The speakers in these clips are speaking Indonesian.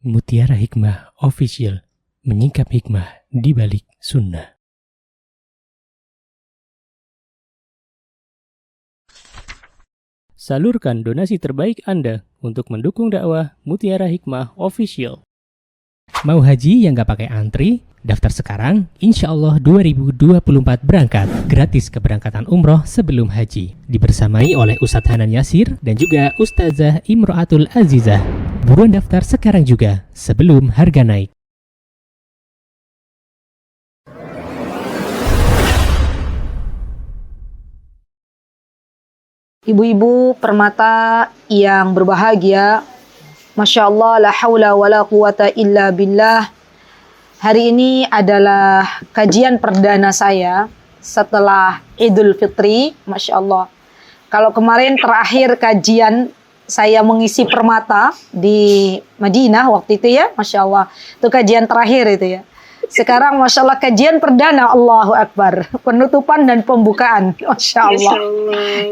Mutiara Hikmah Official, menyingkap hikmah di balik sunnah. Salurkan donasi terbaik Anda untuk mendukung dakwah Mutiara Hikmah Official. Mau haji yang gak pakai antri? Daftar sekarang, insya Allah 2024 berangkat. Gratis keberangkatan umroh sebelum haji. Dibersamai oleh Ustadz Hanan Yasir dan juga Ustazah Imro'atul Azizah. Buruan daftar sekarang juga, sebelum harga naik. Ibu-ibu permata yang berbahagia, Masya Allah, la hawla wa la quwata illa billah. Hari ini adalah kajian perdana saya setelah Idul Fitri, Masya Allah. Kalau kemarin terakhir kajian saya mengisi permata di Madinah waktu itu ya, Masya Allah. Itu kajian terakhir itu ya. Sekarang Masya Allah kajian perdana, Allahu Akbar. Penutupan dan pembukaan, Masya Allah.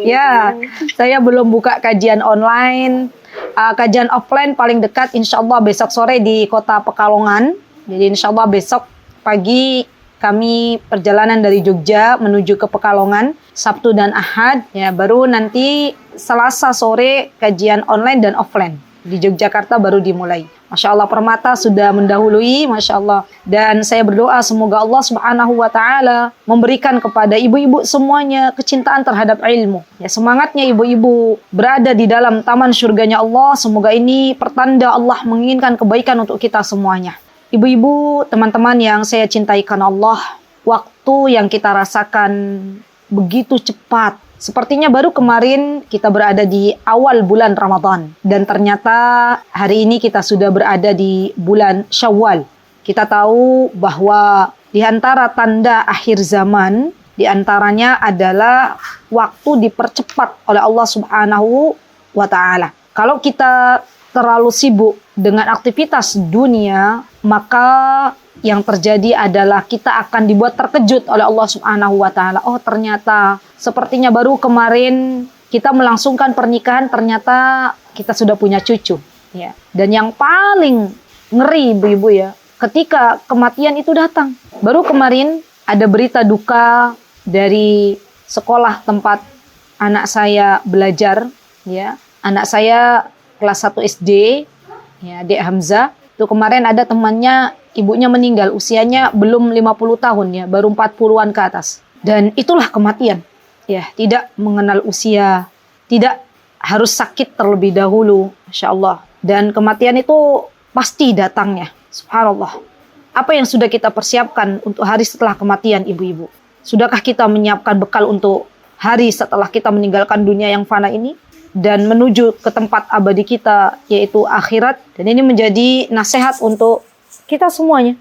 Ya, saya belum buka kajian online. Kajian offline paling dekat insya Allah besok sore di kota Pekalongan. Jadi insya Allah besok pagi kami perjalanan dari Jogja menuju ke Pekalongan, Sabtu dan Ahad. Ya, baru nanti Selasa sore kajian online dan offline. Di Yogyakarta baru dimulai. Masya Allah permata sudah mendahului, Masya Allah. Dan saya berdoa semoga Allah Subhanahu wa Ta'ala memberikan kepada ibu-ibu semuanya kecintaan terhadap ilmu. Ya, semangatnya ibu-ibu berada di dalam taman surganya Allah. Semoga ini pertanda Allah menginginkan kebaikan untuk kita semuanya. Ibu-ibu, teman-teman yang saya cintai karena Allah, waktu yang kita rasakan begitu cepat. Sepertinya baru kemarin kita berada di awal bulan Ramadan. Dan ternyata hari ini kita sudah berada di bulan Syawal. Kita tahu bahwa di antara tanda akhir zaman, di antaranya adalah waktu dipercepat oleh Allah Subhanahu wa Ta'ala. Kalau kita terlalu sibuk dengan aktivitas dunia, maka yang terjadi adalah kita akan dibuat terkejut oleh Allah Subhanahu wa Ta'ala. Oh, ternyata sepertinya baru kemarin kita melangsungkan pernikahan, ternyata kita sudah punya cucu. Ya. Dan yang paling ngeri ibu-ibu ya, ketika kematian itu datang. Baru kemarin ada berita duka dari sekolah tempat anak saya belajar. Ya. Anak saya kelas 1 SD, ya, Dek Hamzah. Itu kemarin ada temannya, ibunya meninggal, usianya belum 50 tahun ya, baru 40-an ke atas. Dan itulah kematian. Ya, tidak mengenal usia, tidak harus sakit terlebih dahulu, Masya Allah. Dan kematian itu pasti datangnya, subhanallah. Apa yang sudah kita persiapkan untuk hari setelah kematian, ibu-ibu? Sudahkah kita menyiapkan bekal untuk hari setelah kita meninggalkan dunia yang fana ini? Dan menuju ke tempat abadi kita, yaitu akhirat. Dan ini menjadi nasihat untuk kita semuanya.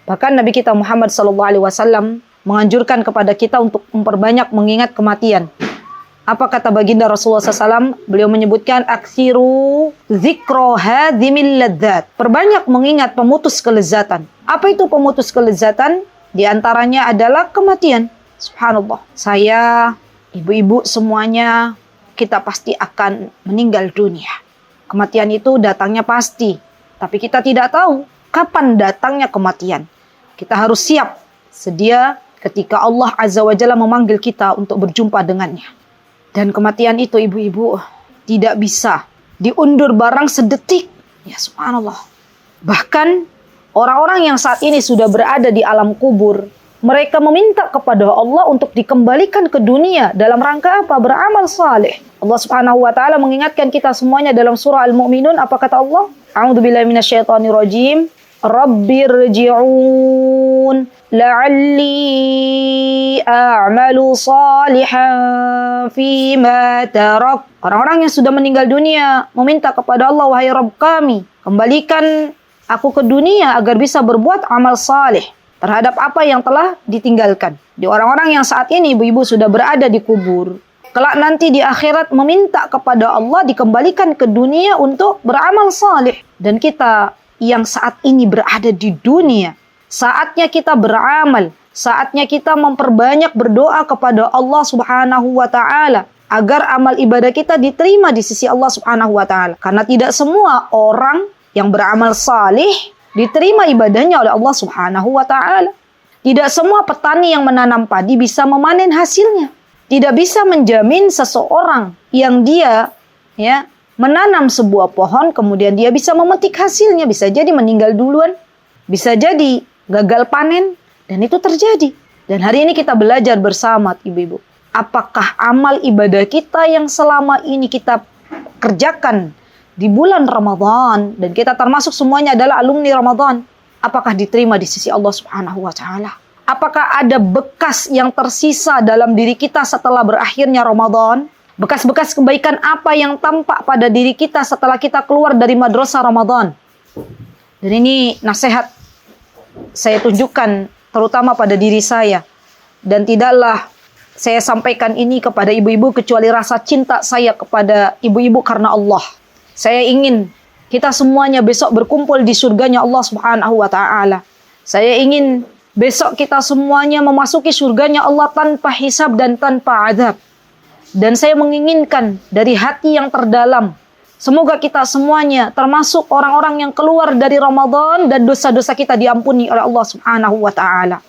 Bahkan Nabi kita Muhammad SAW menganjurkan kepada kita untuk memperbanyak mengingat kematian. Apa kata baginda Rasulullah SAW? Beliau menyebutkan, aksiru zikro hadhimil ladzat. Perbanyak mengingat pemutus kelezatan. Apa itu pemutus kelezatan? Di antaranya adalah kematian. Subhanallah. Saya, ibu-ibu semuanya, kita pasti akan meninggal dunia. Kematian itu datangnya pasti. Tapi kita tidak tahu kapan datangnya kematian. Kita harus siap, sedia ketika Allah Azza wa Jalla memanggil kita untuk berjumpa dengannya. Dan kematian itu ibu-ibu tidak bisa diundur barang sedetik. Ya subhanallah. Bahkan orang-orang yang saat ini sudah berada di alam kubur, mereka meminta kepada Allah untuk dikembalikan ke dunia dalam rangka apa? Beramal saleh. Allah Subhanahu wa Ta'ala mengingatkan kita semuanya dalam surah Al-Mu'minun. Apa kata Allah? A'udzubillahi minasyaitonirrajim. Rabbirji'un la'alli a'malu salihan fima tarak. Orang-orang yang sudah meninggal dunia meminta kepada Allah, wahai Rabb kami, kembalikan aku ke dunia agar bisa berbuat amal saleh terhadap apa yang telah ditinggalkan. Di orang-orang yang saat ini ibu-ibu sudah berada di kubur, kelak nanti di akhirat meminta kepada Allah dikembalikan ke dunia untuk beramal saleh. Dan kita yang saat ini berada di dunia, saatnya kita beramal, saatnya kita memperbanyak berdoa kepada Allah Subhanahu wa Ta'ala agar amal ibadah kita diterima di sisi Allah Subhanahu wa Ta'ala. Karena tidak semua orang yang beramal salih diterima ibadahnya oleh Allah Subhanahu wa taala. Tidak semua petani yang menanam padi bisa memanen hasilnya. Tidak bisa menjamin seseorang yang dia menanam sebuah pohon kemudian dia bisa memetik hasilnya, bisa jadi meninggal duluan, bisa jadi gagal panen, dan itu terjadi. Dan hari ini kita belajar bersama ibu-ibu. Apakah amal ibadah kita yang selama ini kita kerjakan di bulan Ramadan, dan kita termasuk semuanya adalah alumni Ramadan, apakah diterima di sisi Allah Subhanahu wa taala? Apakah ada bekas yang tersisa dalam diri kita setelah berakhirnya Ramadan? Bekas-bekas kebaikan apa yang tampak pada diri kita setelah kita keluar dari madrasah Ramadan? Dan ini nasihat saya tunjukkan terutama pada diri saya. Dan tidaklah saya sampaikan ini kepada ibu-ibu kecuali rasa cinta saya kepada ibu-ibu karena Allah. Saya ingin kita semuanya besok berkumpul di surganya Allah Subhanahu wa taala. Saya ingin besok kita semuanya memasuki surganya Allah tanpa hisab dan tanpa azab. Dan saya menginginkan dari hati yang terdalam, semoga kita semuanya termasuk orang-orang yang keluar dari Ramadan dan dosa-dosa kita diampuni oleh Allah Subhanahu wa taala.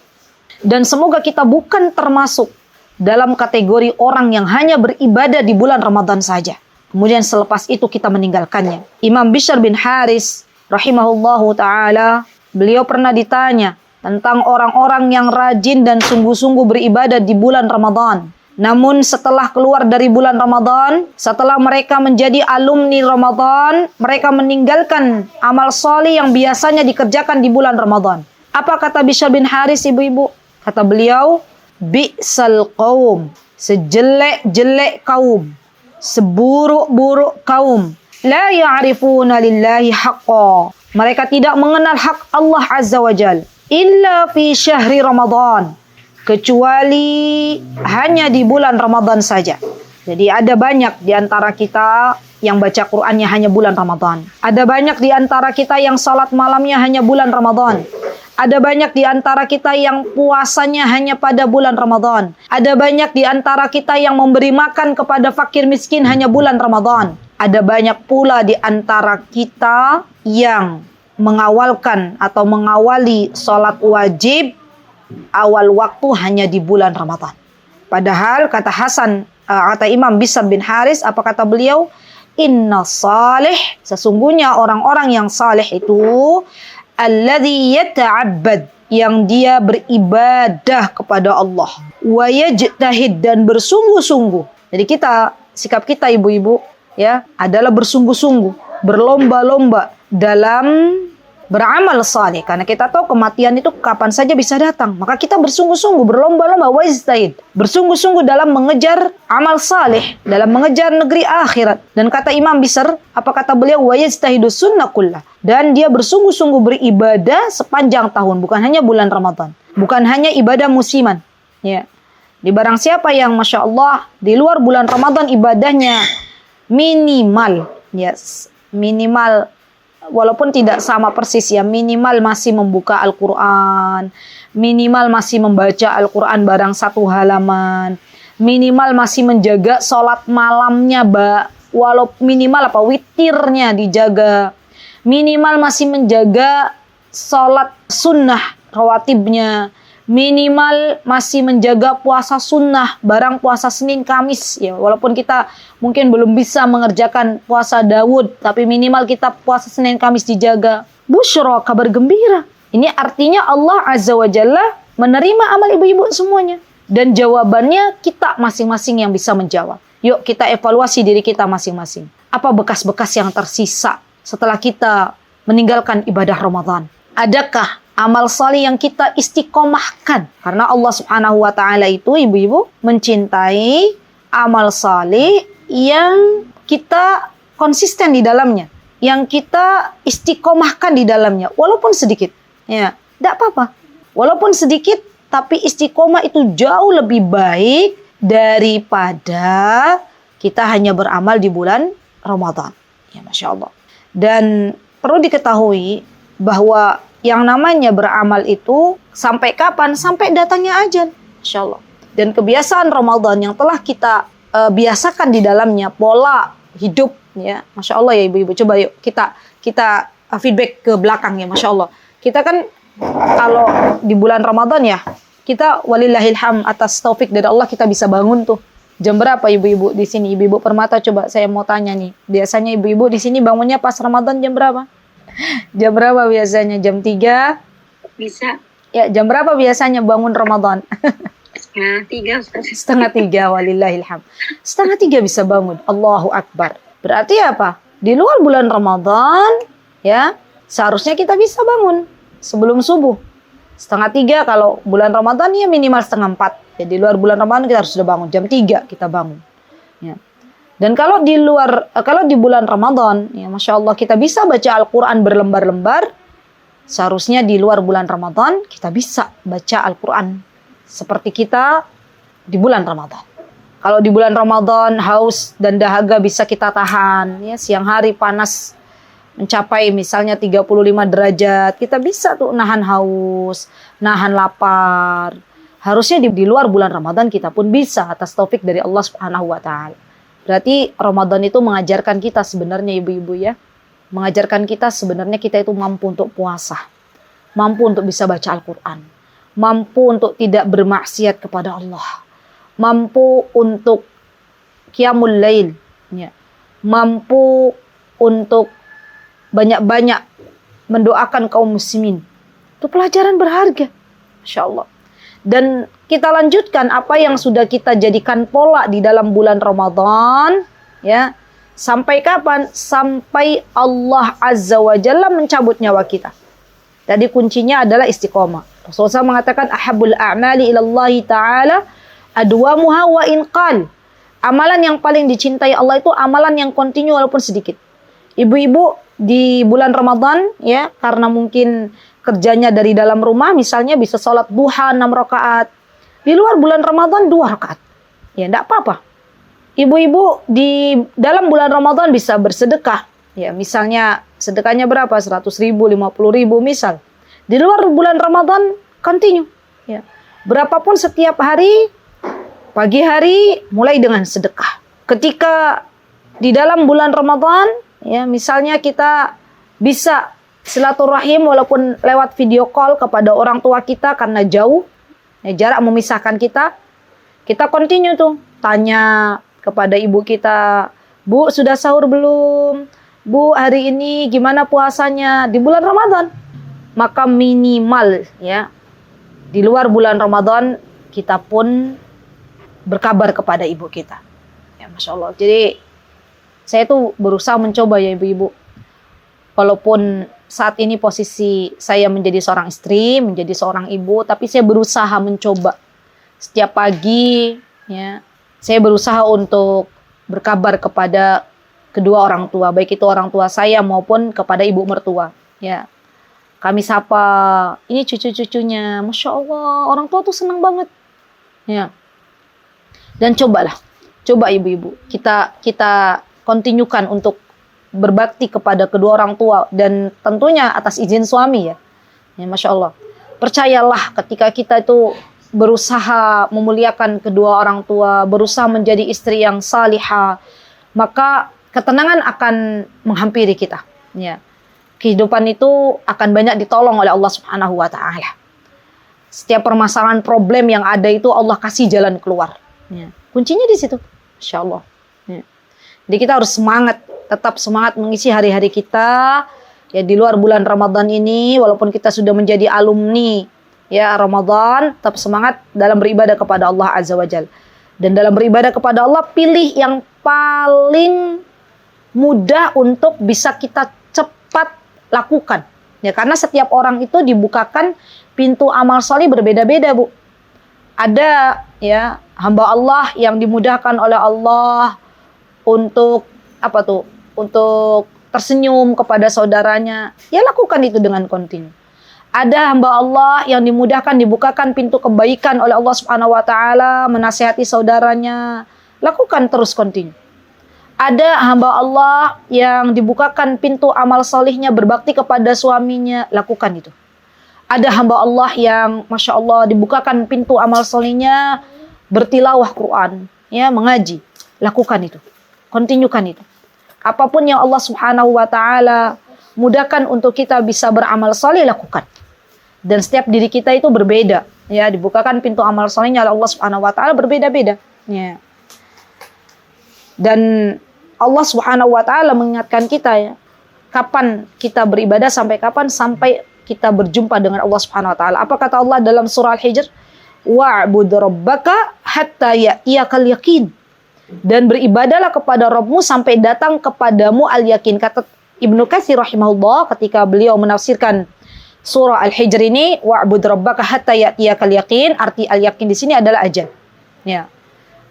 Dan semoga kita bukan termasuk dalam kategori orang yang hanya beribadah di bulan Ramadan saja, kemudian selepas itu kita meninggalkannya. Imam Bishr bin Haris rahimahullahu taala, beliau pernah ditanya tentang orang-orang yang rajin dan sungguh-sungguh beribadah di bulan Ramadan. Namun setelah keluar dari bulan Ramadan, setelah mereka menjadi alumni Ramadan, mereka meninggalkan amal soleh yang biasanya dikerjakan di bulan Ramadan. Apa kata Bishr bin Haris ibu-ibu? Kata beliau, bi'sal qaum, sejelek-jelek kaum, seburuk-buruk kaum, la ya'rifuna lillahi haqqa. Mereka tidak mengenal hak Allah Azza wa Jal, illa fi syahri Ramadan, kecuali hanya di bulan Ramadan saja. Jadi ada banyak di antara kita yang baca Qur'annya hanya bulan Ramadan. Ada banyak di antara kita yang salat malamnya hanya bulan Ramadan. Ada banyak di antara kita yang puasanya hanya pada bulan Ramadan. Ada banyak di antara kita yang memberi makan kepada fakir miskin hanya bulan Ramadan. Ada banyak pula di antara kita yang mengawalkan atau mengawali sholat wajib awal waktu hanya di bulan Ramadan. Padahal kata Imam Bishr bin Haris, apa kata beliau? Inna salih, sesungguhnya orang-orang yang salih itu alladzi yata'abbad, yang dia beribadah kepada Allah, wa yajtahid, dan bersungguh-sungguh. Jadi sikap kita ibu-ibu adalah bersungguh-sungguh, berlomba-lomba dalam beramal saleh, karena kita tahu kematian itu kapan saja bisa datang. Maka kita bersungguh-sungguh, berlomba-lomba, wajtahid, bersungguh-sungguh dalam mengejar amal saleh, dalam mengejar negeri akhirat. Dan kata Imam Bishr, apa kata beliau? Wajtahidu sunnah kullah, dan dia bersungguh-sungguh beribadah sepanjang tahun, bukan hanya bulan Ramadan, bukan hanya ibadah musiman. Di barang siapa yang Masya Allah di luar bulan Ramadan ibadahnya minimal, minimal, walaupun tidak sama persis minimal masih membuka Al-Quran, minimal masih membaca Al-Quran barang 1 halaman, minimal masih menjaga sholat malamnya, walaupun minimal witirnya dijaga, minimal masih menjaga sholat sunnah rawatibnya, minimal masih menjaga puasa sunnah barang puasa Senin Kamis, walaupun kita mungkin belum bisa mengerjakan puasa Daud, tapi minimal kita puasa Senin Kamis dijaga. Busyra, kabar gembira. Ini artinya Allah Azza wa Jalla menerima amal ibu-ibu semuanya, dan jawabannya kita masing-masing yang bisa menjawab. Yuk kita evaluasi diri kita masing-masing. Apa bekas-bekas yang tersisa setelah kita meninggalkan ibadah Ramadan? Adakah amal saleh yang kita istiqomahkan? Karena Allah Subhanahu wa taala itu ibu-ibu mencintai amal saleh yang kita konsisten di dalamnya, yang kita istiqomahkan di dalamnya, walaupun sedikit. Tidak apa-apa. Walaupun sedikit, tapi istiqomah itu jauh lebih baik daripada kita hanya beramal di bulan Ramadan. Masya Allah. Dan perlu diketahui bahwa yang namanya beramal itu sampai kapan? Sampai datangnya ajal, Insya Allah. Dan kebiasaan Ramadan yang telah kita biasakan di dalamnya, pola hidup, Masya Allah ya ibu-ibu. Coba yuk kita feedback ke belakang ya, Masya Allah. Kita kan kalau di bulan Ramadan ya, kita walillahilham atas taufik dari Allah kita bisa bangun tuh. Jam berapa ibu-ibu di sini? Ibu-ibu Permata, coba saya mau tanya nih. Biasanya ibu-ibu di sini bangunnya pas Ramadan jam berapa? Jam berapa biasanya? Jam 3? Bisa Ya, jam berapa biasanya bangun Ramadan? setengah 3 Ustaz. Setengah 3, walillahilham. Setengah 3 bisa bangun. Allahu Akbar. Berarti apa? Di luar bulan Ramadan, ya, seharusnya kita bisa bangun sebelum subuh. Setengah 3 kalau bulan Ramadan ya minimal setengah 4. Ya, di luar bulan Ramadan kita harus sudah bangun. Jam 3 kita bangun. Ya. Dan kalau di bulan Ramadan, ya Masya Allah kita bisa baca Al-Quran berlembar-lembar. Seharusnya di luar bulan Ramadan kita bisa baca Al-Quran seperti kita di bulan Ramadan. Kalau di bulan Ramadan haus dan dahaga bisa kita tahan, ya siang hari panas mencapai misalnya 35 derajat, kita bisa tuh nahan haus, nahan lapar. Harusnya di luar bulan Ramadan kita pun bisa atas taufik dari Allah Subhanahu wa taala. Berarti Ramadan itu mengajarkan kita sebenarnya ibu-ibu ya, mengajarkan kita sebenarnya kita itu mampu untuk puasa, mampu untuk bisa baca Al-Quran, mampu untuk tidak bermaksiat kepada Allah, mampu untuk qiyamul lail, ya. Mampu untuk banyak-banyak mendoakan kaum muslimin. Itu pelajaran berharga, Masya Allah. Dan kita lanjutkan apa yang sudah kita jadikan pola di dalam bulan Ramadan, ya. Sampai kapan? Sampai Allah Azza wa Jalla mencabut nyawa kita. Jadi kuncinya adalah istiqomah. Rasulullah mengatakan ahabbul a'mali ilallahi ta'ala adwamuha wa inqal. Amalan yang paling dicintai Allah itu amalan yang kontinu walaupun sedikit. Ibu-ibu di bulan Ramadan ya, karena mungkin kerjanya dari dalam rumah misalnya bisa sholat duha 6 rakaat. Di luar bulan Ramadan 2 rakaat. Ya enggak apa-apa. Ibu-ibu di dalam bulan Ramadan bisa bersedekah. Ya, misalnya sedekahnya berapa? 100 ribu, 50 ribu misal. Di luar bulan Ramadan, continue. Ya. Berapapun setiap hari, pagi hari, mulai dengan sedekah. Ketika di dalam bulan Ramadan, ya, misalnya kita bisa silaturahim walaupun lewat video call kepada orang tua kita karena jauh, ya, jarak memisahkan kita. Kita continue tuh, tanya kepada ibu kita, Bu, sudah sahur belum? Bu, hari ini gimana puasanya? Di bulan Ramadan. Maka minimal ya, di luar bulan Ramadan kita pun berkabar kepada ibu kita. Ya, Masya Allah. Jadi saya tuh berusaha mencoba ya ibu-ibu. Walaupun saat ini posisi saya menjadi seorang istri, menjadi seorang ibu, tapi saya berusaha mencoba. Setiap pagi ya, saya berusaha untuk berkabar kepada kedua orang tua, baik itu orang tua saya maupun kepada ibu mertua. Ya, kami sapa, ini cucu-cucunya, Masya Allah, orang tua tuh senang banget. Ya, dan coba ibu-ibu, kita kontinukan untuk berbakti kepada kedua orang tua dan tentunya atas izin suami ya. Ya, Masya Allah. Percayalah ketika kita itu berusaha memuliakan kedua orang tua, berusaha menjadi istri yang salihah, maka ketenangan akan menghampiri kita. Ya. Kehidupan itu akan banyak ditolong oleh Allah Subhanahu wa taala. Setiap permasalahan problem yang ada itu Allah kasih jalan keluar. Ya. Kuncinya di situ. Masya Allah. Ya. Jadi kita harus semangat, tetap semangat mengisi hari-hari kita ya di luar bulan Ramadan ini, walaupun kita sudah menjadi alumni ya Ramadan, tetap semangat dalam beribadah kepada Allah Azza wa Jalla. Dan dalam beribadah kepada Allah, pilih yang paling mudah untuk bisa kita cepat lakukan. Ya, karena setiap orang itu dibukakan pintu amal soleh berbeda-beda, Bu. Ada ya hamba Allah yang dimudahkan oleh Allah untuk untuk tersenyum kepada saudaranya. Ya, lakukan itu dengan kontinu. Ada hamba Allah yang dimudahkan, dibukakan pintu kebaikan oleh Allah Subhanahu wa taala, menasihati saudaranya. Lakukan terus kontinu. Ada hamba Allah yang dibukakan pintu amal solihnya, berbakti kepada suaminya. Lakukan itu. Ada hamba Allah yang Masya Allah dibukakan pintu amal solihnya, bertilawah Quran, ya, mengaji. Lakukan itu. Kontinukan itu. Apapun yang Allah Subhanahu wa taala mudahkan untuk kita bisa beramal soleh, lakukan. Dan setiap diri kita itu berbeda, ya, dibukakan pintu amal solehnya oleh Allah Subhanahu wa taala berbeda-beda, ya. Dan Allah Subhanahu wa taala mengingatkan kita, ya, kapan kita beribadah, sampai kapan? Sampai kita berjumpa dengan Allah Subhanahu wa taala. Apa kata Allah dalam surah Al-Hijr? Wa'bud rabbaka hatta ya'tiyakal yaqin. Dan beribadahlah kepada Rabbmu sampai datang kepadamu al-yakin. Kata Ibnu Katsir rahimahullah ketika beliau menafsirkan surah Al-Hijr ini, wa'bud rabbaka hatta ya'tiyakal yaqin, arti al-yakin di sini adalah ajal. Ya.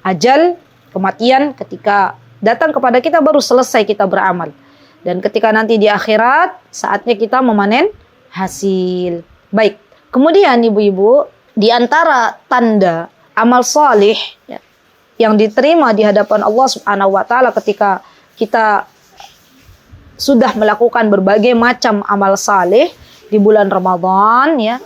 Ajal, kematian ketika datang kepada kita baru selesai kita beramal. Dan ketika nanti di akhirat saatnya kita memanen hasil. Baik. Kemudian ibu-ibu, di antara tanda amal salih, ya, yang diterima di hadapan Allah Subhanahu wa taala ketika kita sudah melakukan berbagai macam amal saleh di bulan Ramadan, ya.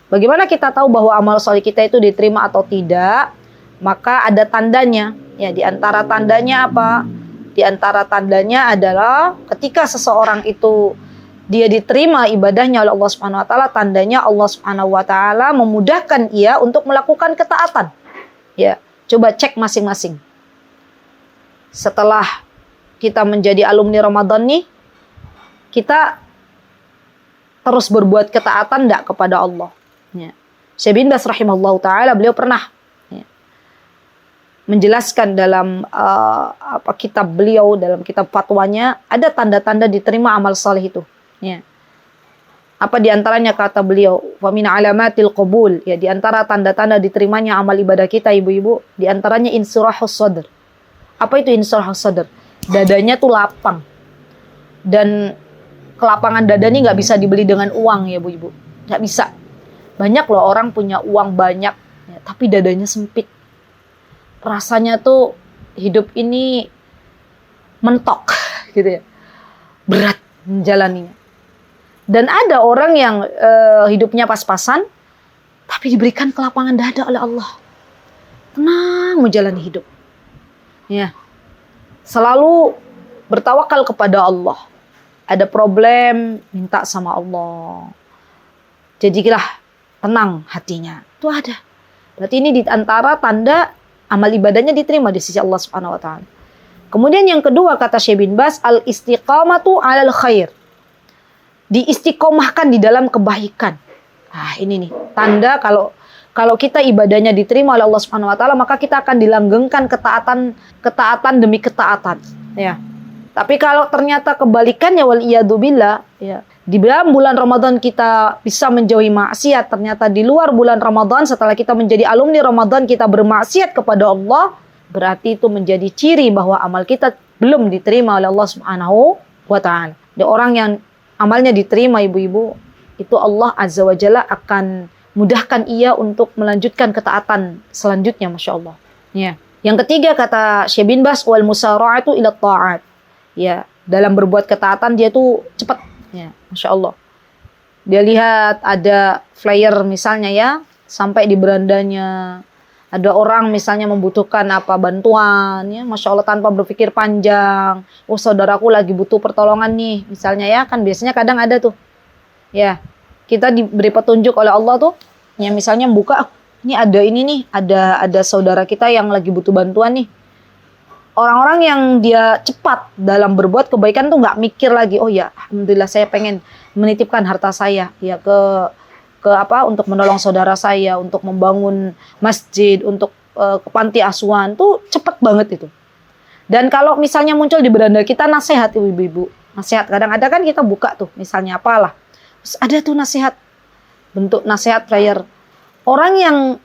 Bagaimana kita tahu bahwa amal saleh kita itu diterima atau tidak? Maka ada tandanya, ya. Di antara tandanya apa? Di antara tandanya adalah ketika seseorang itu dia diterima ibadahnya oleh Allah Subhanahu wa taala, tandanya Allah Subhanahu wa taala memudahkan ia untuk melakukan ketaatan. Ya, coba cek masing-masing. Setelah kita menjadi alumni Ramadan nih, kita terus berbuat ketaatan enggak kepada Allah? Ya. Syekh bin Baz rahimahullah ta'ala, beliau pernah, ya, menjelaskan dalam kitab beliau, dalam kitab fatwanya, ada tanda-tanda diterima amal saleh itu. Ya. Apa diantaranya kata beliau? Wa min alamatil qabul. Ya, diantara tanda-tanda diterimanya amal ibadah kita ibu-ibu, diantaranya insyirahus sadr. Apa itu insyirahus sadr? Dadanya tuh lapang. Dan kelapangan dada ini nggak bisa dibeli dengan uang ya bu-ibu, nggak bisa. Banyak loh orang punya uang banyak, ya, tapi dadanya sempit. Rasanya tuh hidup ini mentok, gitu ya, berat menjalaninya. Dan ada orang yang hidupnya pas-pasan, tapi diberikan kelapangan dada oleh Allah, tenang menjalani hidup, ya, selalu bertawakal kepada Allah. Ada problem, minta sama Allah. Jadilah tenang hatinya. Itu ada. Berarti ini di antara tanda amal ibadahnya diterima di sisi Allah Subhanahu wa taala. Kemudian yang kedua kata Syekh bin Baz, al-istiqamatu 'alal khair. Diistiqomahkan di dalam kebaikan. Ah, ini nih tanda kalau kita ibadahnya diterima oleh Allah Subhanahu wa taala, maka kita akan dilanggengkan ketaatan demi ketaatan, ya. Tapi kalau ternyata kebalikannya, wal iyadzubillah, ya, di dalam bulan Ramadan kita bisa menjauhi maksiat, ternyata di luar bulan Ramadan setelah kita menjadi alumni Ramadan kita bermaksiat kepada Allah, berarti itu menjadi ciri bahwa amal kita belum diterima oleh Allah Subhanahu wa taala. Dan orang yang amalnya diterima ibu-ibu, itu Allah Azza wa Jalla akan mudahkan ia untuk melanjutkan ketaatan selanjutnya, Masya Allah. Ya. Yang ketiga kata Syekh bin Baz, wal musara'atu ila ta'at. Ya, dalam berbuat ketaatan dia tuh cepat, ya, Masya Allah. Dia lihat ada flyer misalnya, ya, sampai di berandanya ada orang misalnya membutuhkan apa bantuan, ya, Masya Allah, tanpa berpikir panjang. Oh, saudaraku lagi butuh pertolongan nih, misalnya, ya, kan biasanya kadang ada tuh, ya, kita diberi petunjuk oleh Allah tuh, ya, misalnya buka, ini ada ini nih, ada saudara kita yang lagi butuh bantuan nih. Orang-orang yang dia cepat dalam berbuat kebaikan tuh nggak mikir lagi, oh ya, alhamdulillah saya pengen menitipkan harta saya, ya, ke apa, untuk menolong saudara saya, untuk membangun masjid, untuk ke panti asuhan, tuh cepet banget itu. Dan kalau misalnya muncul di beranda kita nasihat ibu-ibu, nasihat kadang ada kan kita buka tuh, misalnya apalah, terus ada tuh nasihat, bentuk nasihat flyer. Orang yang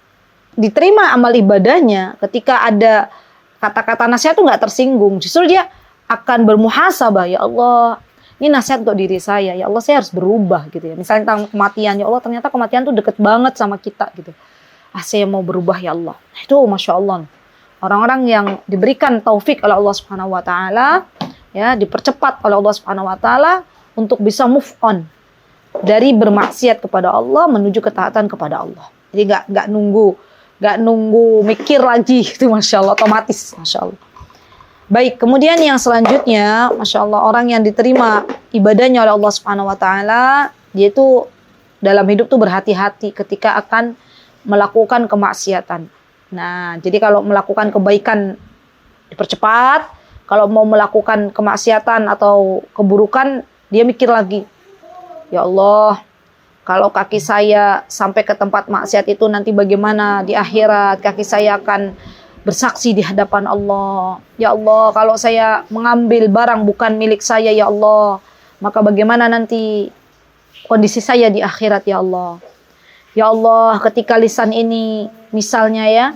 diterima amal ibadahnya ketika ada kata-kata nasihat tuh nggak tersinggung, justru dia akan bermuhasabah, ya Allah, ini nasihat untuk diri saya, ya Allah, saya harus berubah gitu ya. Misalnya tentang kematian, ya Allah, ternyata kematian tuh deket banget sama kita gitu. Ah, saya mau berubah ya Allah. Nah, itu Masya Allah. Orang-orang yang diberikan taufik oleh Allah Subhanahu wa taala, ya, dipercepat oleh Allah Subhanahu wa taala untuk bisa move on dari bermaksiat kepada Allah menuju ketaatan kepada Allah. Jadi nggak nunggu mikir lagi, itu Masya Allah, otomatis, Masya Allah. Baik, kemudian yang selanjutnya, Masya Allah, orang yang diterima ibadahnya oleh Allah Subhanahu Wa Taala, dia itu dalam hidup tuh berhati-hati ketika akan melakukan kemaksiatan. Nah, jadi kalau melakukan kebaikan dipercepat, kalau mau melakukan kemaksiatan atau keburukan, dia mikir lagi. Ya Allah, kalau kaki saya sampai ke tempat maksiat itu nanti bagaimana di akhirat? Kaki saya akan bersaksi di hadapan Allah. Ya Allah, kalau saya mengambil barang bukan milik saya, ya Allah, maka bagaimana nanti kondisi saya di akhirat, ya Allah. Ya Allah, ketika lisan ini misalnya ya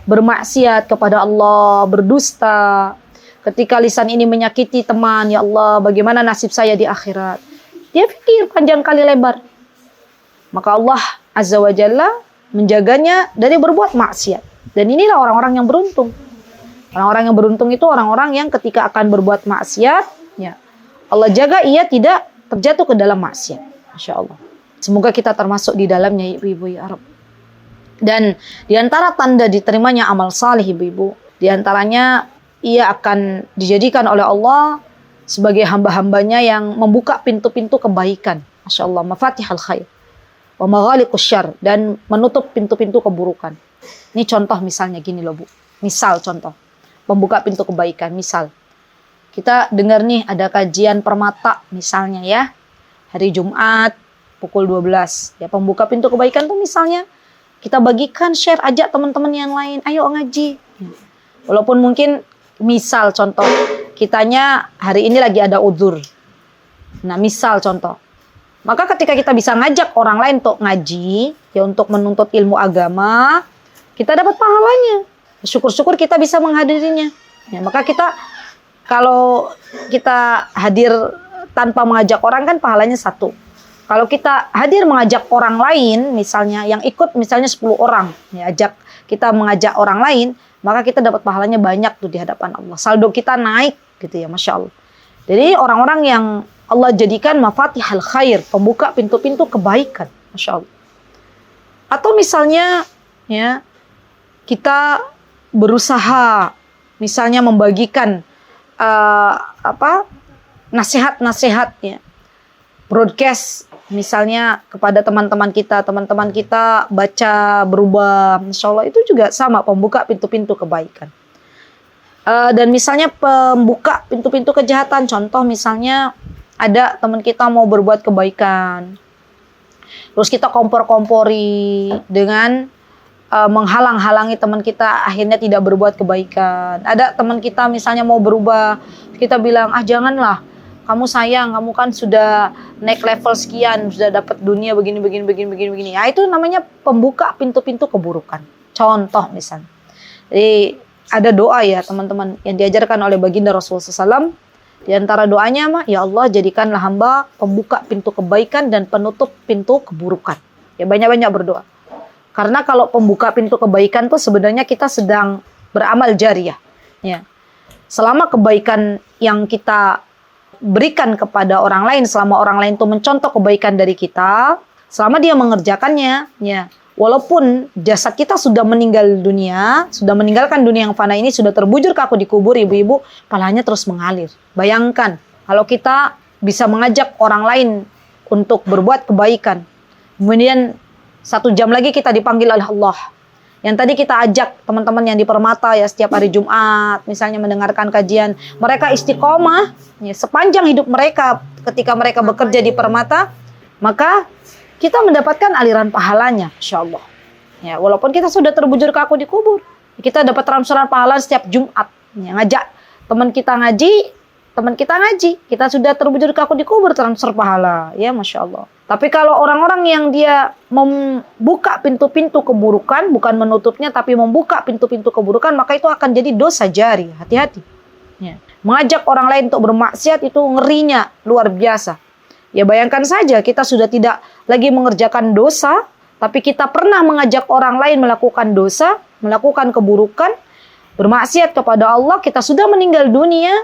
bermaksiat kepada Allah, berdusta, ketika lisan ini menyakiti teman, ya Allah, bagaimana nasib saya di akhirat? Dia pikir panjang kali lebar. Maka Allah Azza wa Jalla menjaganya dari berbuat maksiat. Dan inilah orang-orang yang beruntung. Orang-orang yang beruntung itu orang-orang yang ketika akan berbuat maksiat, ya Allah jaga ia tidak terjatuh ke dalam maksiat. Masya Allah. Semoga kita termasuk di dalamnya, ibu-ibu ya Rabb. Dan di antara tanda diterimanya amal salih, ibu-ibu, di antaranya ia akan dijadikan oleh Allah sebagai hamba-hambanya yang membuka pintu-pintu kebaikan. Masya Allah, mafatihal khair wa maghaliqus syarr, dan menutup pintu-pintu keburukan. Ini contoh misalnya gini loh Bu. Misal contoh, pembuka pintu kebaikan. Misal, kita dengar nih ada kajian permata misalnya ya. Hari Jumat pukul 12. Ya, pembuka pintu kebaikan tuh misalnya kita bagikan, share, ajak teman-teman yang lain. Ayo ngaji. Walaupun mungkin misal contoh, kitanya hari ini lagi ada udzur. Nah misal contoh. Maka ketika kita bisa ngajak orang lain untuk ngaji, ya untuk menuntut ilmu agama, kita dapat pahalanya. Syukur-syukur kita bisa menghadirinya. Ya, maka kita kalau kita hadir tanpa mengajak orang kan pahalanya 1. Kalau kita hadir mengajak orang lain, misalnya yang ikut misalnya 10 orang, ya ajak kita mengajak orang lain, maka kita dapat pahalanya banyak tuh di hadapan Allah. Saldo kita naik gitu ya, Masya Allah. Jadi orang-orang yang Allah jadikan mafatihal khair, pembuka pintu-pintu kebaikan, Masya Allah. Atau misalnya ya kita berusaha misalnya membagikan nasihat-nasihat ya, broadcast misalnya kepada teman-teman kita baca berubah, Masya Allah, itu juga sama pembuka pintu-pintu kebaikan. Dan misalnya pembuka pintu-pintu kejahatan, contoh misalnya ada teman kita mau berbuat kebaikan, terus kita kompor-kompori dengan menghalang-halangi teman kita akhirnya tidak berbuat kebaikan. Ada teman kita misalnya mau berubah, kita bilang, janganlah, kamu sayang, kamu kan sudah naik level sekian, sudah dapat dunia begini. Ya, itu namanya pembuka pintu-pintu keburukan. Contoh misalnya. Jadi ada doa ya teman-teman yang diajarkan oleh baginda Rasulullah SAW. Di antara doanya mah, ya Allah jadikanlah hamba pembuka pintu kebaikan dan penutup pintu keburukan. Ya banyak-banyak berdoa. Karena kalau pembuka pintu kebaikan tuh sebenarnya kita sedang beramal jariyah. Ya. Selama kebaikan yang kita berikan kepada orang lain, selama orang lain tuh mencontoh kebaikan dari kita, selama dia mengerjakannya, ya, walaupun jasad kita sudah meninggal dunia, sudah meninggalkan dunia yang fana ini, sudah terbujur kaku di kubur, ibu-ibu, pahalanya terus mengalir. Bayangkan kalau kita bisa mengajak orang lain untuk berbuat kebaikan, kemudian 1 jam lagi kita dipanggil oleh Allah. Yang tadi kita ajak teman-teman yang di Permata ya setiap hari Jumat misalnya mendengarkan kajian, mereka istiqomah ya, sepanjang hidup mereka ketika mereka bekerja di Permata, maka kita mendapatkan aliran pahalanya, Insya Allah. Ya, walaupun kita sudah terbujur kaku di kubur, kita dapat transferan pahala setiap Jumat. Ya, ngajak teman kita ngaji, kita sudah terbujur kaku di kubur, transfer pahala, ya Masya Allah. Tapi kalau orang-orang yang dia membuka pintu-pintu keburukan, bukan menutupnya, tapi membuka pintu-pintu keburukan, maka itu akan jadi dosa jari. Hati-hati. Ya. Mengajak orang lain untuk bermaksiat itu ngerinya luar biasa. Ya bayangkan saja kita sudah tidak lagi mengerjakan dosa, tapi kita pernah mengajak orang lain melakukan dosa, melakukan keburukan, bermaksiat kepada Allah, kita sudah meninggal dunia,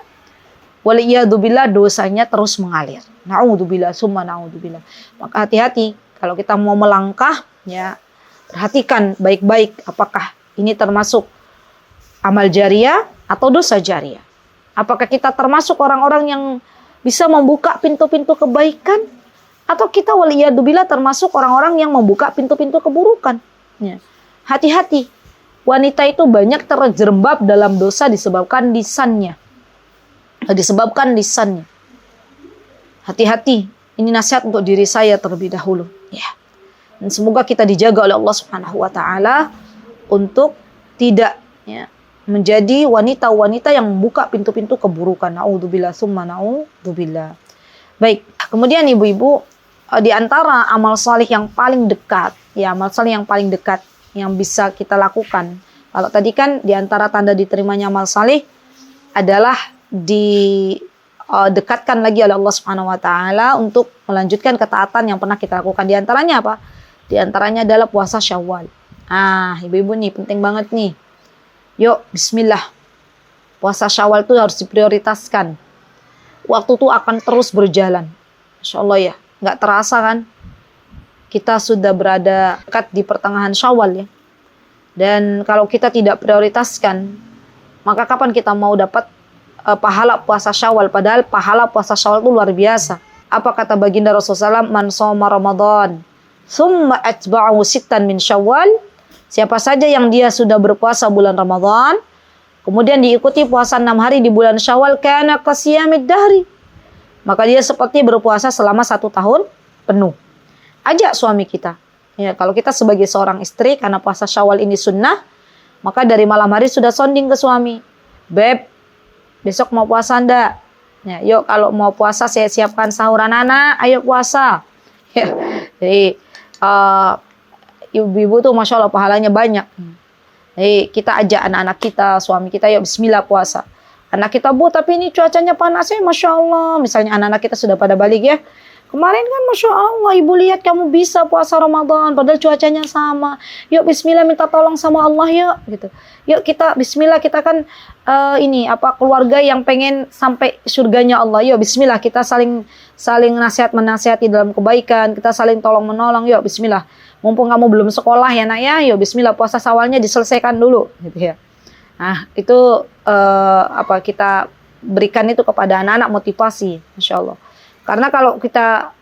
waliyadzubillah dosanya terus mengalir. Na'udzubillah, summa na'udzubillah. Maka hati-hati kalau kita mau melangkah, ya perhatikan baik-baik apakah ini termasuk amal jariyah atau dosa jariyah. Apakah kita termasuk orang-orang yang bisa membuka pintu-pintu kebaikan? Atau kita waliyadzubillah termasuk orang-orang yang membuka pintu-pintu keburukan? Ya. Hati-hati. Wanita itu banyak terjerembab dalam dosa disebabkan lisannya. Hati-hati. Ini nasihat untuk diri saya terlebih dahulu. Ya. Dan semoga kita dijaga oleh Allah Subhanahu wa taala untuk tidak menjadi wanita-wanita yang membuka pintu-pintu keburukan. Na'udzubillah summa na'udzubillah. Baik, kemudian ibu-ibu, di antara amal salih yang paling dekat, yang bisa kita lakukan. Kalau tadi kan di antara tanda diterimanya amal salih adalah dekatkan lagi oleh Allah Subhanahu wa taala untuk melanjutkan ketaatan yang pernah kita lakukan. Di antaranya apa? Di antaranya adalah puasa Syawal. Ibu-ibu nih penting banget nih. Yuk, bismillah. Puasa Syawal itu harus diprioritaskan. Waktu itu akan terus berjalan. Masya Allah ya, nggak terasa kan? Kita sudah berada dekat di pertengahan Syawal ya. Dan kalau kita tidak prioritaskan, maka kapan kita mau dapat pahala puasa Syawal? Padahal pahala puasa Syawal itu luar biasa. Apa kata baginda Rasulullah SAW? Man shoma Ramadan thumma atba'ahu sittan min Syawal. Siapa saja yang dia sudah berpuasa bulan Ramadan, kemudian diikuti puasa 6 hari di bulan Syawal, kana qasiyamid dahri. Maka dia seperti berpuasa selama 1 tahun penuh. Ajak suami kita. Ya, kalau kita sebagai seorang istri, karena puasa Syawal ini sunnah, maka dari malam hari sudah sounding ke suami. Beb, besok mau puasa enggak? Ya, yuk kalau mau puasa saya siapkan sahur anak-anak, ayo puasa. Ya, jadi ibu-ibu tuh Masya Allah pahalanya banyak. Jadi kita ajak anak-anak kita, suami kita, yuk bismillah puasa. Anak kita, Bu, tapi ini cuacanya panas ya, Masya Allah. Misalnya anak-anak kita sudah pada balik ya. Kemarin kan Masya Allah, ibu lihat kamu bisa puasa Ramadan, padahal cuacanya sama. Yuk bismillah minta tolong sama Allah yuk. Gitu. Yuk kita bismillah, kita kan keluarga yang pengen sampai surganya Allah. Yuk bismillah, kita saling menasihati dalam kebaikan, kita saling tolong menolong. Yuk bismillah. Mumpung kamu belum sekolah ya nak ya, yuk bismillah puasa Syawalnya diselesaikan dulu gitu ya. Nah, itu kita berikan itu kepada anak-anak motivasi, Masya Allah. Karena kalau kita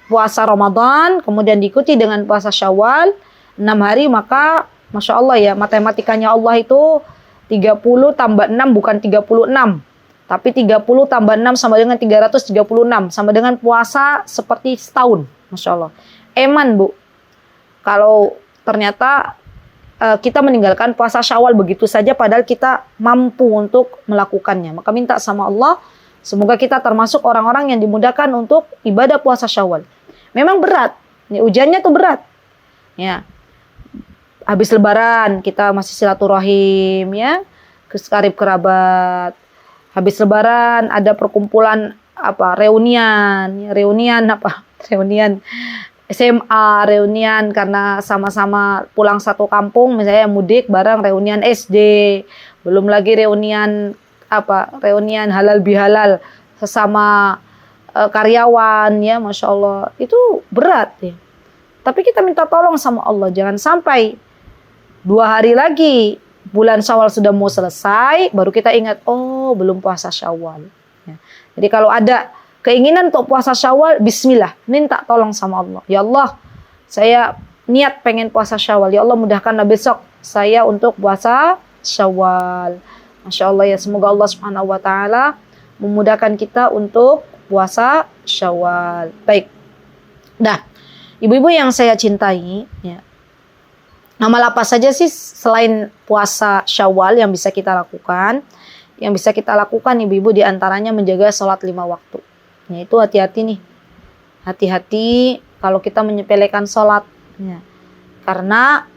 puasa Ramadan, kemudian diikuti dengan puasa Syawal, 6 hari, maka Masya Allah ya, matematikanya Allah itu 30 tambah 6 bukan 36. Tapi 30 tambah 6 sama dengan 336. Sama dengan puasa seperti setahun. Masya Allah. Eman Bu, kalau ternyata kita meninggalkan puasa Syawal begitu saja padahal kita mampu untuk melakukannya. Maka minta sama Allah, semoga kita termasuk orang-orang yang dimudahkan untuk ibadah puasa Syawal. Memang berat. Ini ujiannya tuh berat. Ya. Habis lebaran kita masih silaturahim ya, ke karib kerabat. Habis lebaran ada perkumpulan reunian SMA, reunian karena sama-sama pulang satu kampung, misalnya mudik bareng, reunian SD. Belum lagi reunian halal bihalal sesama karyawan ya, Masya Allah. Itu berat ya. Tapi kita minta tolong sama Allah, jangan sampai 2 hari lagi bulan Syawal sudah mau selesai, baru kita ingat, oh belum puasa Syawal ya. Jadi kalau ada keinginan untuk puasa Syawal, bismillah, minta tolong sama Allah. Ya Allah, saya niat pengen puasa Syawal, ya Allah mudahkanlah besok saya untuk puasa Syawal. Masya Allah ya, semoga Allah Subhanahu wa taala memudahkan kita untuk puasa Syawal. Baik. Nah, ibu-ibu yang saya cintai, ya. Amal apa saja sih selain puasa Syawal yang bisa kita lakukan? Yang bisa kita lakukan ibu-ibu di antaranya menjaga sholat 5 waktu. Ya, itu hati-hati nih. Hati-hati kalau kita menyepelekan sholat. Ya. Karena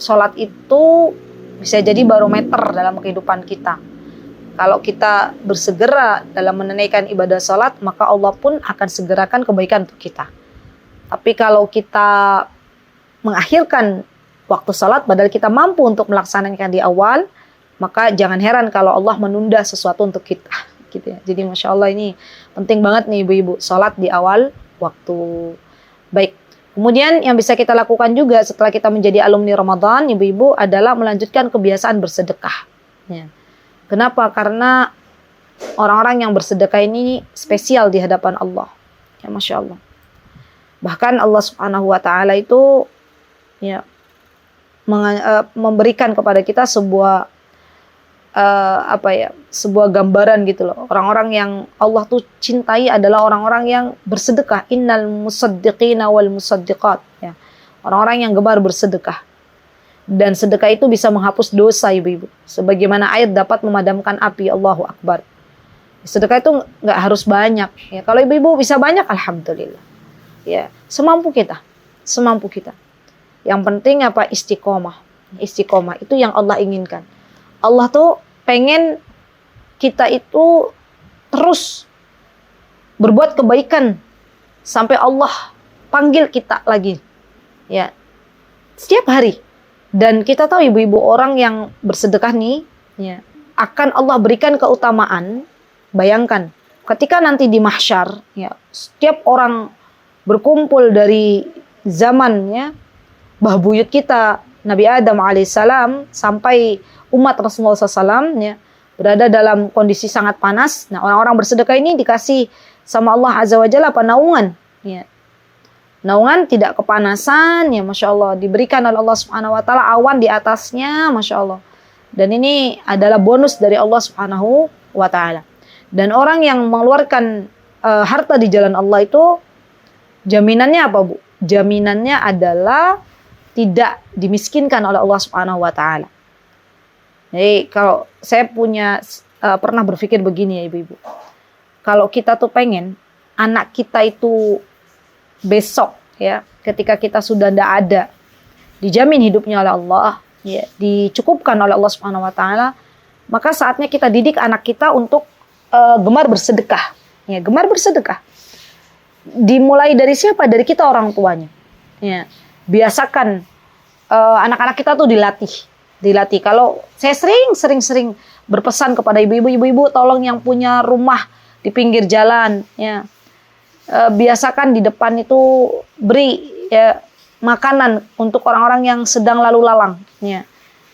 sholat itu bisa jadi barometer dalam kehidupan kita. Kalau kita bersegera dalam menunaikan ibadah sholat, maka Allah pun akan segerakan kebaikan untuk kita. Tapi kalau kita mengakhirkan waktu sholat, padahal kita mampu untuk melaksanakan di awal, maka jangan heran kalau Allah menunda sesuatu untuk kita. Gitu ya. Jadi Masya Allah ini penting banget nih ibu-ibu, sholat di awal waktu. Baik. Kemudian yang bisa kita lakukan juga setelah kita menjadi alumni Ramadan, ibu-ibu, adalah melanjutkan kebiasaan bersedekah. Ya. Kenapa? Karena orang-orang yang bersedekah ini spesial di hadapan Allah. Ya, Masya Allah. Bahkan Allah Subhanahu wa Ta'ala itu ya memberikan kepada kita sebuah sebuah gambaran gitu loh. Orang-orang yang Allah tuh cintai adalah orang-orang yang bersedekah. Innal musaddiqina wal musaddiqat. Ya. Orang-orang yang gemar bersedekah. Dan sedekah itu bisa menghapus dosa, ibu-ibu. Sebagaimana air dapat memadamkan api. Allahu Akbar. Sedekah itu nggak harus banyak. Ya, kalau ibu-ibu bisa banyak, alhamdulillah. Ya, semampu kita. Semampu kita. Yang penting apa? Istiqomah. Istiqomah itu yang Allah inginkan. Allah tuh pengen kita itu terus berbuat kebaikan sampai Allah panggil kita lagi. Ya. Setiap hari. Dan kita tahu ibu-ibu, orang yang bersedekah nih, ya, akan Allah berikan keutamaan. Bayangkan, ketika nanti di mahsyar, ya, setiap orang berkumpul dari zamannya bah buyut kita Nabi Adam alaihissalam sampai umat Rasulullah SAW, ya, berada dalam kondisi sangat panas. Nah, orang-orang bersedekah ini dikasih sama Allah Azza wa Jalla apa? Naungan. Ya. Naungan tidak kepanasan, ya, Masya Allah. Diberikan oleh Allah Subhanahu wa Ta'ala awan di atasnya, Masya Allah. Dan ini adalah bonus dari Allah Subhanahu wa Ta'ala. Dan orang yang mengeluarkan harta di jalan Allah itu jaminannya apa, Bu? Jaminannya adalah tidak dimiskinkan oleh Allah Subhanahu wa Ta'ala. Jadi kalau saya pernah berpikir begini ya ibu-ibu. Kalau kita tuh pengen anak kita itu besok ya, ketika kita sudah tidak ada, dijamin hidupnya oleh Allah, ya, dicukupkan oleh Allah Subhanahu wa Ta'ala, maka saatnya kita didik anak kita untuk gemar bersedekah. Ya, gemar bersedekah. Dimulai dari siapa? Dari kita orang tuanya. Ya. Biasakan anak-anak kita tuh dilatih. Kalau saya sering berpesan kepada ibu-ibu, tolong yang punya rumah di pinggir jalan, ya, biasakan di depan itu beri ya makanan untuk orang-orang yang sedang lalu lalang. Ya.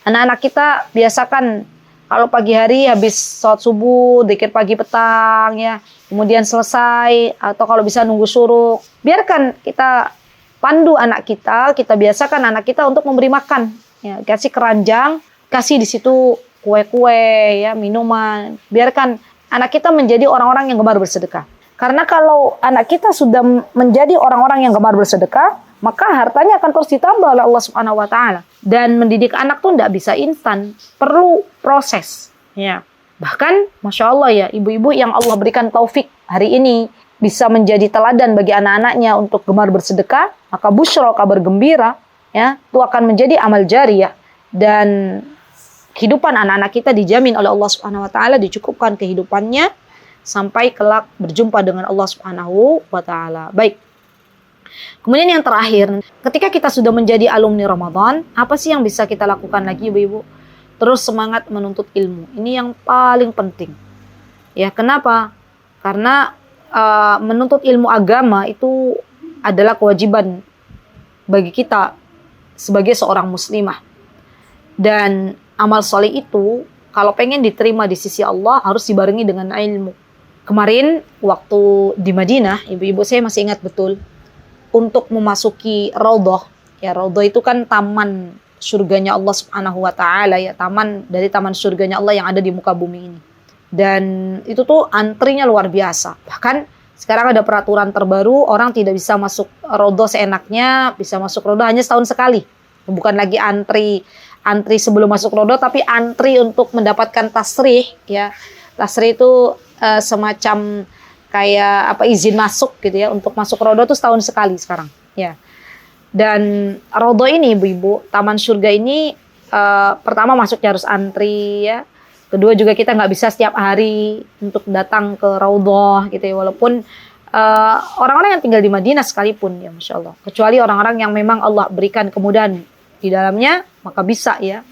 Anak-anak kita biasakan kalau pagi hari habis sholat subuh, dzikir pagi petang, ya, kemudian selesai, atau kalau bisa nunggu syuruk, biarkan kita pandu anak kita biasakan anak kita untuk memberi makan, ya, kasih keranjang, kasih di situ kue-kue, ya, minuman, biarkan anak kita menjadi orang-orang yang gemar bersedekah. Karena kalau anak kita sudah menjadi orang-orang yang gemar bersedekah, maka hartanya akan terus ditambah oleh Allah Subhanahu wa Ta'ala. Dan mendidik anak tuh tidak bisa instan, perlu proses. Ya. Bahkan, Masya Allah ya, ibu-ibu yang Allah berikan taufik hari ini bisa menjadi teladan bagi anak-anaknya untuk gemar bersedekah, maka busyra, kabar gembira, ya, itu akan menjadi amal jariyah. Dan kehidupan anak-anak kita dijamin oleh Allah Subhanahu wa Ta'ala, dicukupkan kehidupannya sampai kelak berjumpa dengan Allah Subhanahu wa Ta'ala. Baik. Kemudian yang terakhir, ketika kita sudah menjadi alumni Ramadan, apa sih yang bisa kita lakukan lagi, ibu-ibu? Terus semangat menuntut ilmu. Ini yang paling penting. Ya, kenapa? Karena menuntut ilmu agama itu adalah kewajiban bagi kita sebagai seorang muslimah. Dan amal soleh itu kalau pengen diterima di sisi Allah harus dibarengi dengan ilmu. Kemarin waktu di Madinah, ibu-ibu saya masih ingat betul, untuk memasuki Raudhah. Ya, Raudhah itu kan taman surganya Allah Subhanahu wa Ta'ala, ya, taman dari taman surganya Allah yang ada di muka bumi ini. Dan itu tuh antrinya luar biasa. Bahkan sekarang ada peraturan terbaru, orang tidak bisa masuk Raudhah seenaknya, bisa masuk Raudhah hanya setahun sekali. Bukan lagi antri sebelum masuk Raudhah, tapi antri untuk mendapatkan tasrih, ya. Tasrih itu semacam kayak izin masuk gitu ya, untuk masuk Raudhah itu setahun sekali sekarang, ya. Dan Raudhah ini ibu-ibu, taman surga ini pertama masuknya harus antri, ya. Kedua juga kita nggak bisa setiap hari untuk datang ke Raudhah gitu ya, walaupun orang-orang yang tinggal di Madinah sekalipun, ya, Masya Allah, kecuali orang-orang yang memang Allah berikan kemudahan di dalamnya, maka bisa, ya,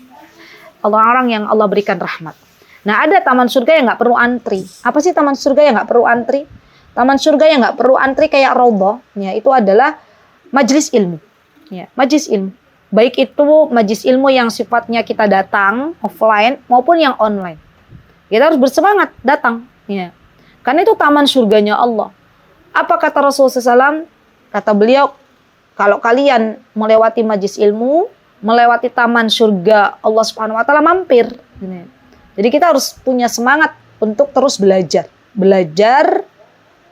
orang-orang yang Allah berikan rahmat. Nah, ada taman surga yang nggak perlu antri. Apa sih taman surga yang nggak perlu antri? Taman surga yang nggak perlu antri kayak Raudhah, ya, itu adalah majelis ilmu. Ya, majelis ilmu. Baik itu majelis ilmu yang sifatnya kita datang offline maupun yang online. Kita harus bersemangat datang. Ya. Karena itu taman surganya Allah. Apa kata Rasulullah SAW? Kata beliau, kalau kalian melewati majlis ilmu, melewati taman surga Allah Subhanahu wa taala, mampir. Jadi kita harus punya semangat untuk terus belajar. Belajar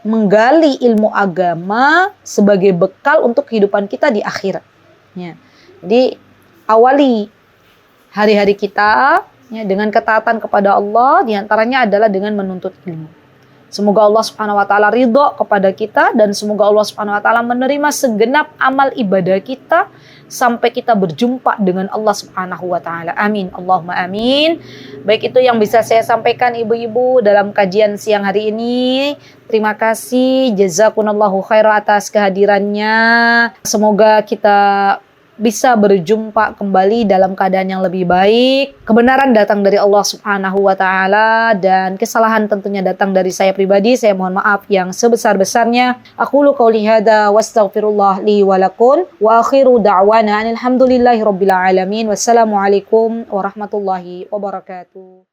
menggali ilmu agama sebagai bekal untuk kehidupan kita di akhirat. Ya. Jadi awali hari-hari kita ya, dengan ketaatan kepada Allah, diantaranya adalah dengan menuntut ilmu. Semoga Allah Subhanahu wa taala ridho kepada kita dan semoga Allah Subhanahu wa taala menerima segenap amal ibadah kita sampai kita berjumpa dengan Allah Subhanahu wa taala. Amin. Allahumma amin. Baik, itu yang bisa saya sampaikan ibu-ibu dalam kajian siang hari ini. Terima kasih, jazakumullahu khairan atas kehadirannya. Semoga kita bisa berjumpa kembali dalam keadaan yang lebih baik. Kebenaran datang dari Allah Subhanahu wa taala dan kesalahan tentunya datang dari saya pribadi. Saya mohon maaf yang sebesar-besarnya. Aqulu qouli hadza wastaghfirullah li wa lakum wa akhiru da'wana alhamdulillahirabbil alamin. Wassalamualaikum warahmatullahi wabarakatuh.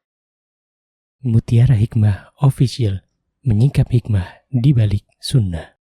Mutiara Hikmah Official, menyingkap hikmah di balik sunnah.